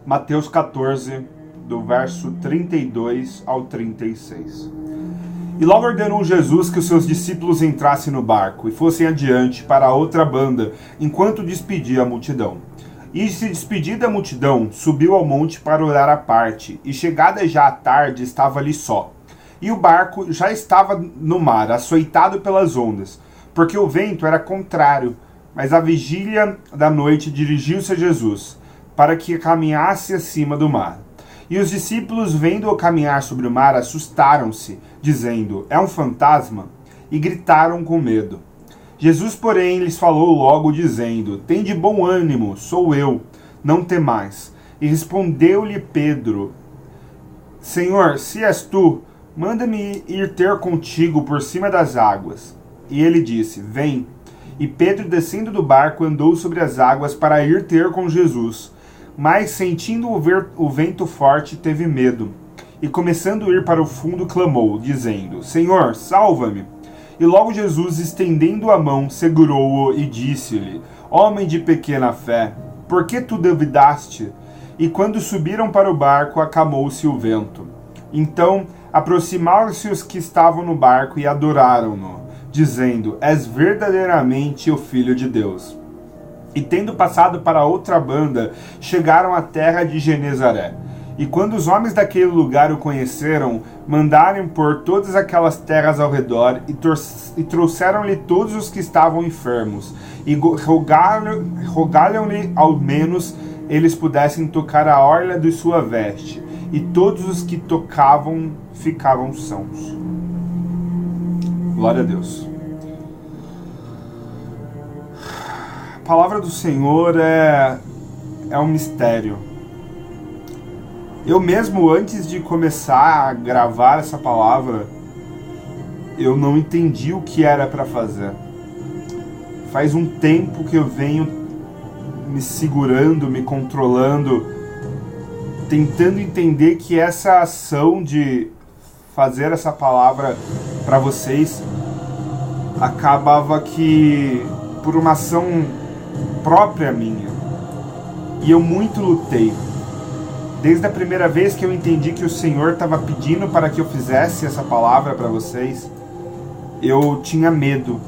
Mateus 14, do verso 32 ao 36. E logo ordenou Jesus que os seus discípulos entrassem no barco e fossem adiante para a outra banda, enquanto despedia a multidão. E se despedir da multidão, subiu ao monte para orar à parte, e chegada já a tarde, estava ali só. E o barco já estava no mar, açoitado pelas ondas, porque o vento era contrário. Mas à vigília da noite dirigiu-se a Jesus, para que caminhasse acima do mar. E os discípulos, vendo-o caminhar sobre o mar, assustaram-se, dizendo: é um fantasma, e gritaram com medo. Jesus, porém, lhes falou logo, dizendo: tende bom ânimo, sou eu, não temais. E respondeu-lhe Pedro: Senhor, se és tu, manda-me ir ter contigo por cima das águas. E ele disse: vem. E Pedro, descendo do barco, andou sobre as águas para ir ter com Jesus. Mas, sentindo o vento forte, teve medo. E, começando a ir para o fundo, clamou, dizendo: Senhor, salva-me. E logo Jesus, estendendo a mão, segurou-o e disse-lhe: Homem de pequena fé, por que tu duvidaste? E quando subiram para o barco, acalmou-se o vento. Então aproximaram-se os que estavam no barco e adoraram-no, dizendo: És verdadeiramente o Filho de Deus. E tendo passado para outra banda, chegaram à terra de Genezaré. E quando os homens daquele lugar o conheceram, mandaram por todas aquelas terras ao redor, e trouxeram-lhe todos os que estavam enfermos, e rogaram-lhe ao menos eles pudessem tocar a orla de sua veste, e todos os que tocavam ficavam sãos. Glória a Deus. A palavra do Senhor é um mistério. Eu mesmo, antes de começar a gravar essa palavra, eu não entendi o que era para fazer. Faz um tempo que eu venho me segurando, me controlando, tentando entender que essa ação de fazer essa palavra para vocês acabava que por uma ação própria minha. E eu muito lutei. Desde a primeira vez que eu entendi que o Senhor estava pedindo para que eu fizesse essa palavra para vocês, eu tinha medo.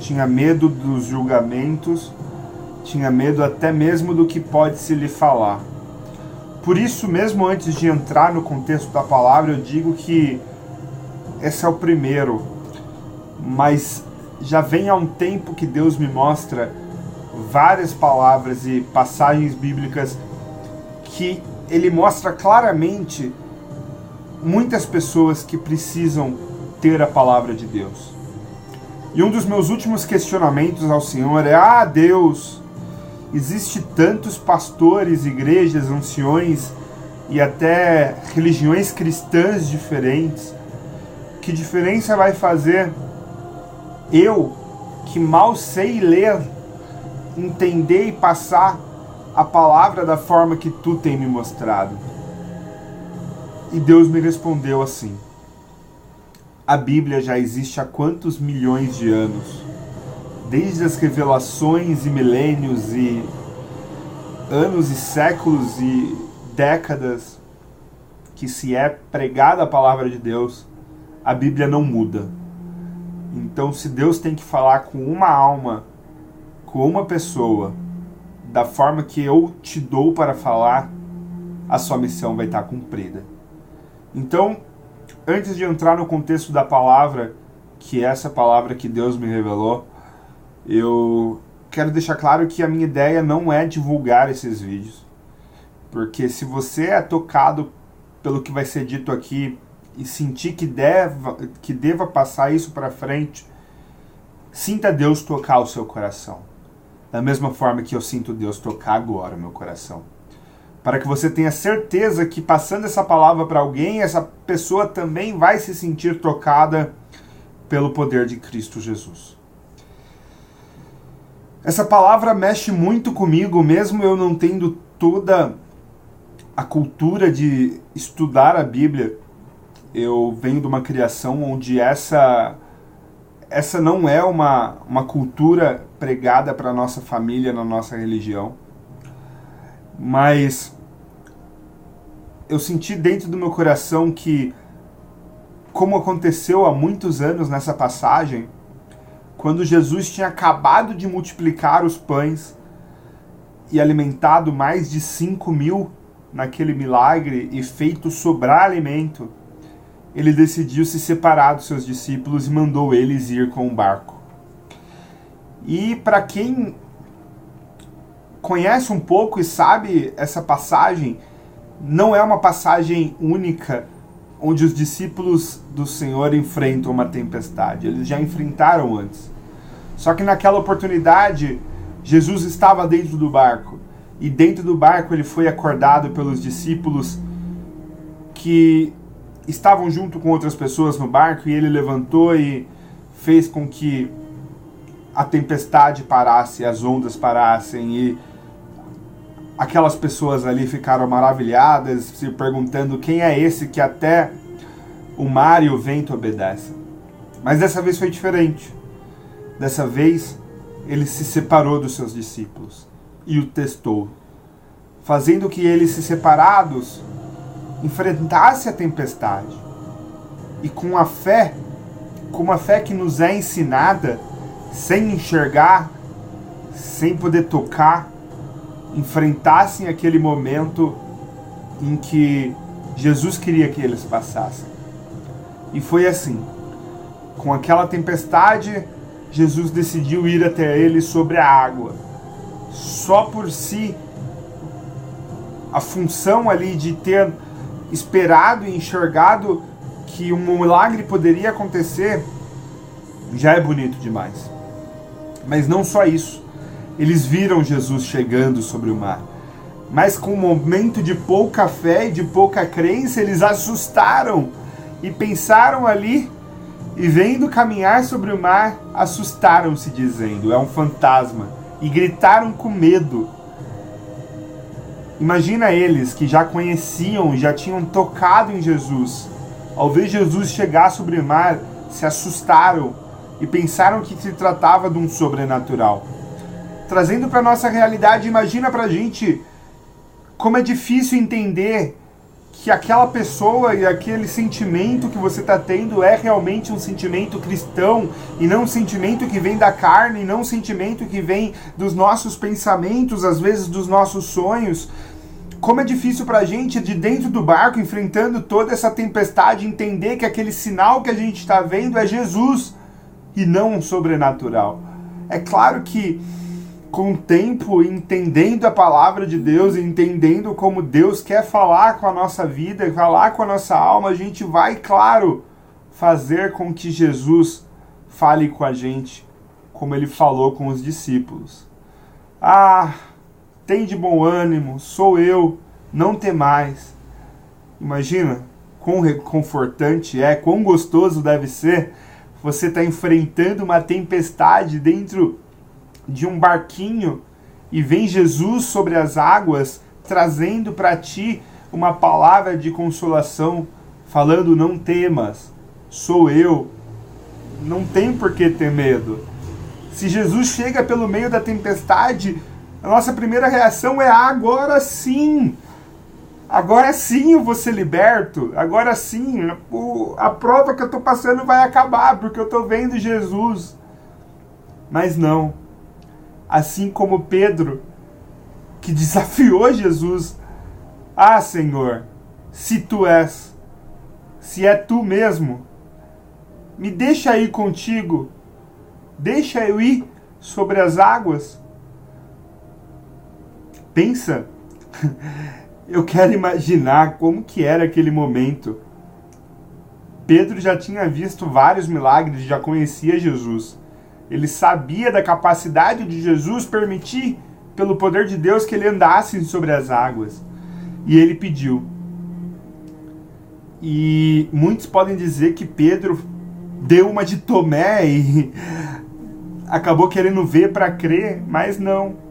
Tinha medo dos julgamentos, tinha medo até mesmo do que pode se lhe falar. Por isso, mesmo antes de entrar no contexto da palavra, eu digo que esse é o primeiro. Mas já vem há um tempo que Deus me mostra várias palavras e passagens bíblicas que Ele mostra claramente muitas pessoas que precisam ter a palavra de Deus. E um dos meus últimos questionamentos ao Senhor é: Deus, existe tantos pastores, igrejas, anciões e até religiões cristãs diferentes. Que diferença vai fazer eu, que mal sei ler, entender e passar a palavra da forma que tu tem me mostrado? E Deus me respondeu assim: a Bíblia já existe há quantos milhões de anos? Desde as revelações e milênios e anos e séculos e décadas que se é pregada a palavra de Deus, a Bíblia não muda. Então, se Deus tem que falar com uma alma, com uma pessoa, da forma que eu te dou para falar, a sua missão vai estar cumprida. Então, antes de entrar no contexto da palavra, que é essa palavra que Deus me revelou, eu quero deixar claro que a minha ideia não é divulgar esses vídeos. Porque se você é tocado pelo que vai ser dito aqui e sentir que deva passar isso para frente, sinta Deus tocar o seu coração. Da mesma forma que eu sinto Deus tocar agora o meu coração. Para que você tenha certeza que passando essa palavra para alguém, essa pessoa também vai se sentir tocada pelo poder de Cristo Jesus. Essa palavra mexe muito comigo, mesmo eu não tendo toda a cultura de estudar a Bíblia. Eu venho de uma criação onde essa não é uma cultura pregada para a nossa família, na nossa religião. Mas eu senti dentro do meu coração que, como aconteceu há muitos anos nessa passagem, quando Jesus tinha acabado de multiplicar os pães e alimentado mais de 5.000 naquele milagre e feito sobrar alimento, ele decidiu se separar dos seus discípulos e mandou eles ir com o barco. E para quem conhece um pouco e sabe essa passagem, não é uma passagem única onde os discípulos do Senhor enfrentam uma tempestade. Eles já enfrentaram antes. Só que naquela oportunidade, Jesus estava dentro do barco. E dentro do barco ele foi acordado pelos discípulos que estavam junto com outras pessoas no barco, e ele levantou e fez com que a tempestade parasse, as ondas parassem, e aquelas pessoas ali ficaram maravilhadas, se perguntando quem é esse que até o mar e o vento obedecem. Mas dessa vez foi diferente. Dessa vez ele se separou dos seus discípulos e o testou, fazendo que eles, se separados, enfrentassem a tempestade. E com a fé que nos é ensinada, sem enxergar, sem poder tocar, enfrentassem aquele momento em que Jesus queria que eles passassem. E foi assim. Com aquela tempestade, Jesus decidiu ir até eles sobre a água. Só por si, a função ali de ter esperado e enxergado que um milagre poderia acontecer, já é bonito demais. Mas não só isso. Eles viram Jesus chegando sobre o mar. Mas com um momento de pouca fé e de pouca crença, eles assustaram e pensaram ali, e vendo caminhar sobre o mar, assustaram-se, dizendo: é um fantasma, e gritaram com medo. Imagina eles que já conheciam, já tinham tocado em Jesus. Ao ver Jesus chegar sobre o mar, se assustaram e pensaram que se tratava de um sobrenatural. Trazendo para a nossa realidade, imagina para a gente como é difícil entender que aquela pessoa e aquele sentimento que você está tendo é realmente um sentimento cristão, e não um sentimento que vem da carne, e não um sentimento que vem dos nossos pensamentos, às vezes dos nossos sonhos. Como é difícil para a gente, de dentro do barco, enfrentando toda essa tempestade, entender que aquele sinal que a gente está vendo é Jesus e não um sobrenatural. É claro que com o tempo, entendendo a palavra de Deus, entendendo como Deus quer falar com a nossa vida, falar com a nossa alma, a gente vai, claro, fazer com que Jesus fale com a gente, como ele falou com os discípulos. Tem de bom ânimo, sou eu, não temais. Imagina quão reconfortante é, quão gostoso deve ser você estar enfrentando uma tempestade dentro de um barquinho e vem Jesus sobre as águas trazendo para ti uma palavra de consolação, falando: não temas, sou eu, não tem por que ter medo. Se Jesus chega pelo meio da tempestade, a nossa primeira reação é: agora sim eu vou ser liberto, agora sim a prova que eu estou passando vai acabar, porque eu estou vendo Jesus. Mas não. Assim como Pedro, que desafiou Jesus: Senhor, se tu és, se é tu mesmo, me deixa ir contigo, deixa eu ir sobre as águas. Pensa, eu quero imaginar como que era aquele momento. Pedro já tinha visto vários milagres, já conhecia Jesus. Ele sabia da capacidade de Jesus permitir, pelo poder de Deus, que ele andasse sobre as águas. E ele pediu. E muitos podem dizer que Pedro deu uma de Tomé e acabou querendo ver para crer, mas não.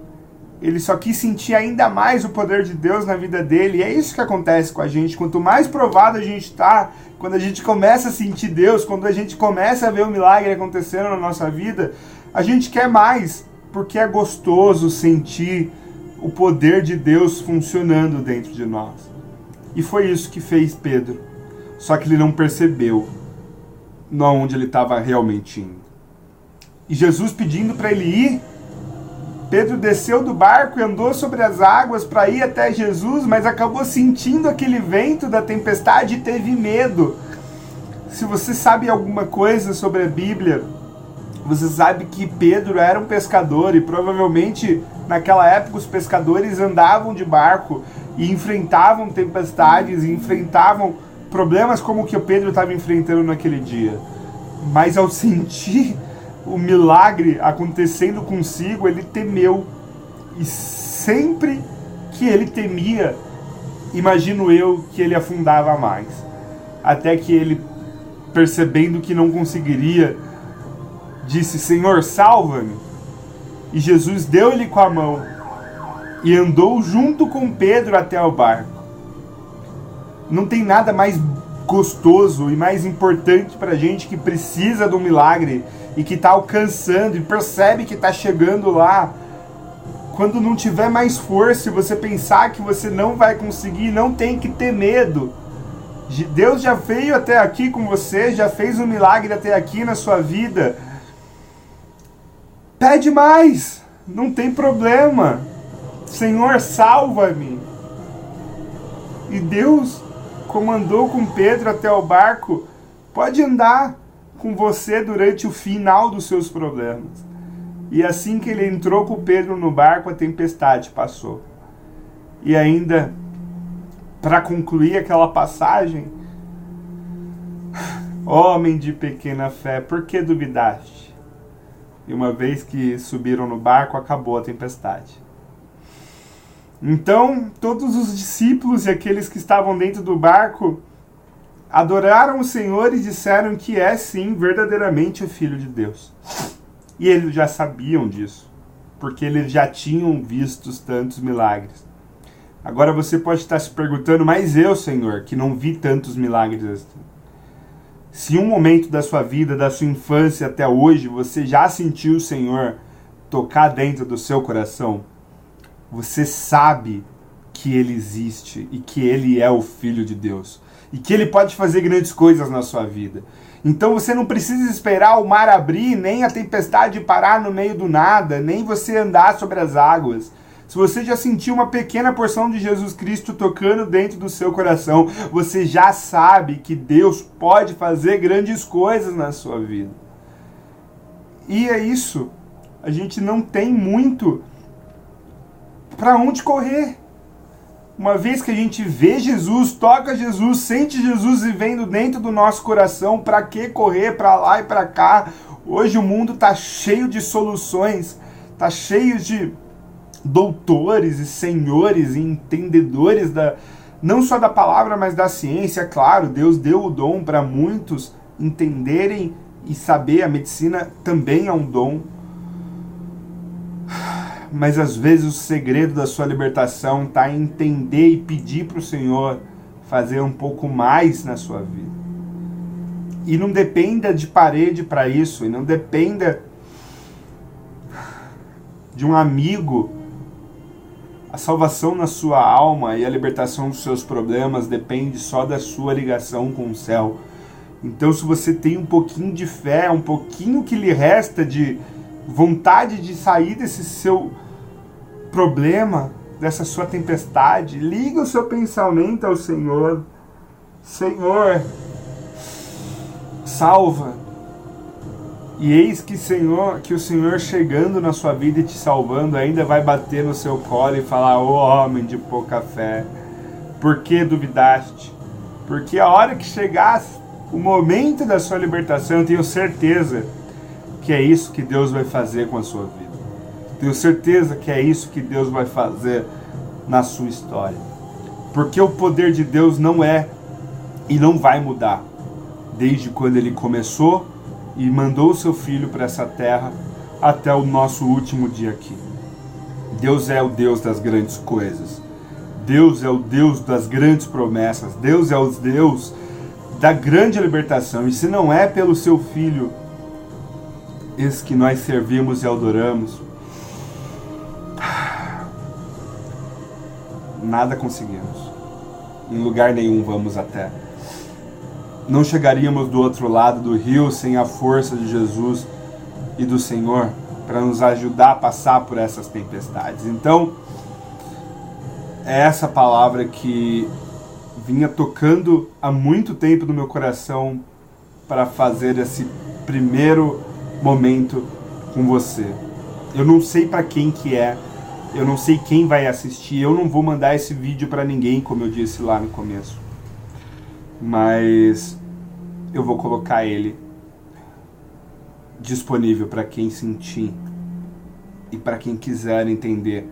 Ele só quis sentir ainda mais o poder de Deus na vida dele. E é isso que acontece com a gente. Quanto mais provado a gente está, quando a gente começa a sentir Deus, quando a gente começa a ver o milagre acontecendo na nossa vida, a gente quer mais, porque é gostoso sentir o poder de Deus funcionando dentro de nós. E foi isso que fez Pedro. Só que ele não percebeu onde ele estava realmente indo. E Jesus pedindo para ele ir, Pedro desceu do barco e andou sobre as águas para ir até Jesus, mas acabou sentindo aquele vento da tempestade e teve medo. Se você sabe alguma coisa sobre a Bíblia, você sabe que Pedro era um pescador e provavelmente naquela época os pescadores andavam de barco e enfrentavam tempestades e enfrentavam problemas como o que o Pedro estava enfrentando naquele dia. Mas ao sentir o milagre acontecendo consigo, ele temeu. E sempre que ele temia, imagino eu que ele afundava mais. Até que ele, percebendo que não conseguiria, disse: Senhor, salva-me. E Jesus deu-lhe com a mão e andou junto com Pedro até o barco. Não tem nada mais gostoso e mais importante pra gente que precisa de um milagre e que tá alcançando e percebe que tá chegando lá. Quando não tiver mais força e você pensar que você não vai conseguir, não tem que ter medo. Deus já veio até aqui com você, já fez um milagre até aqui na sua vida. Pede mais, não tem problema. Senhor, salva-me. E Deus, como andou com Pedro até o barco, pode andar com você durante o final dos seus problemas. E assim que ele entrou com Pedro no barco, a tempestade passou. E ainda, para concluir aquela passagem: homem de pequena fé, por que duvidaste? E uma vez que subiram no barco, acabou a tempestade. Então, todos os discípulos e aqueles que estavam dentro do barco adoraram o Senhor e disseram que é sim, verdadeiramente o Filho de Deus. E eles já sabiam disso, porque eles já tinham visto tantos milagres. Agora você pode estar se perguntando: mas eu, Senhor, que não vi tantos milagres assim. Se um momento da sua vida, da sua infância até hoje, você já sentiu o Senhor tocar dentro do seu coração, você sabe que Ele existe e que Ele é o Filho de Deus. E que Ele pode fazer grandes coisas na sua vida. Então você não precisa esperar o mar abrir, nem a tempestade parar no meio do nada, nem você andar sobre as águas. Se você já sentiu uma pequena porção de Jesus Cristo tocando dentro do seu coração, você já sabe que Deus pode fazer grandes coisas na sua vida. E é isso. A gente não tem muito para onde correr. Uma vez que a gente vê Jesus, toca Jesus, sente Jesus vivendo dentro do nosso coração, para que correr para lá e para cá? Hoje o mundo está cheio de soluções, está cheio de doutores e senhores e entendedores não só da palavra, mas da ciência. Claro, Deus deu o dom para muitos entenderem e saber. A medicina também é um dom. Mas às vezes o segredo da sua libertação está em entender e pedir para o Senhor fazer um pouco mais na sua vida. E não dependa de parede para isso, e não dependa de um amigo. A salvação na sua alma e a libertação dos seus problemas depende só da sua ligação com o céu. Então, se você tem um pouquinho de fé, um pouquinho que lhe resta de vontade de sair desse seu problema, dessa sua tempestade, liga o seu pensamento ao Senhor. Senhor, salva. E eis que o Senhor chegando na sua vida e te salvando, ainda vai bater no seu colo e falar: ô homem de pouca fé, por que duvidaste? Porque a hora que chegar o momento da sua libertação, eu tenho certeza que é isso que Deus vai fazer com a sua vida. Tenho certeza que é isso que Deus vai fazer na sua história. Porque o poder de Deus não é e não vai mudar. Desde quando Ele começou e mandou o seu Filho para essa terra até o nosso último dia aqui. Deus é o Deus das grandes coisas. Deus é o Deus das grandes promessas. Deus é o Deus da grande libertação. E se não é pelo seu Filho, esse que nós servimos e adoramos, nada conseguimos. em lugar nenhum vamos até. Não chegaríamos do outro lado do rio sem a força de Jesus e do Senhor para nos ajudar a passar por essas tempestades. Então, é essa palavra que vinha tocando há muito tempo no meu coração para fazer esse primeiro momento com você. Eu não sei para quem que é, eu não sei quem vai assistir, eu não vou mandar esse vídeo para ninguém, como eu disse lá no começo. Mas eu vou colocar ele disponível para quem sentir e para quem quiser entender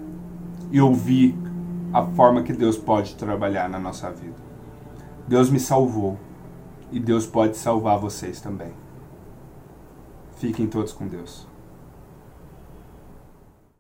e ouvir a forma que Deus pode trabalhar na nossa vida. Deus me salvou e Deus pode salvar vocês também. Fiquem todos com Deus.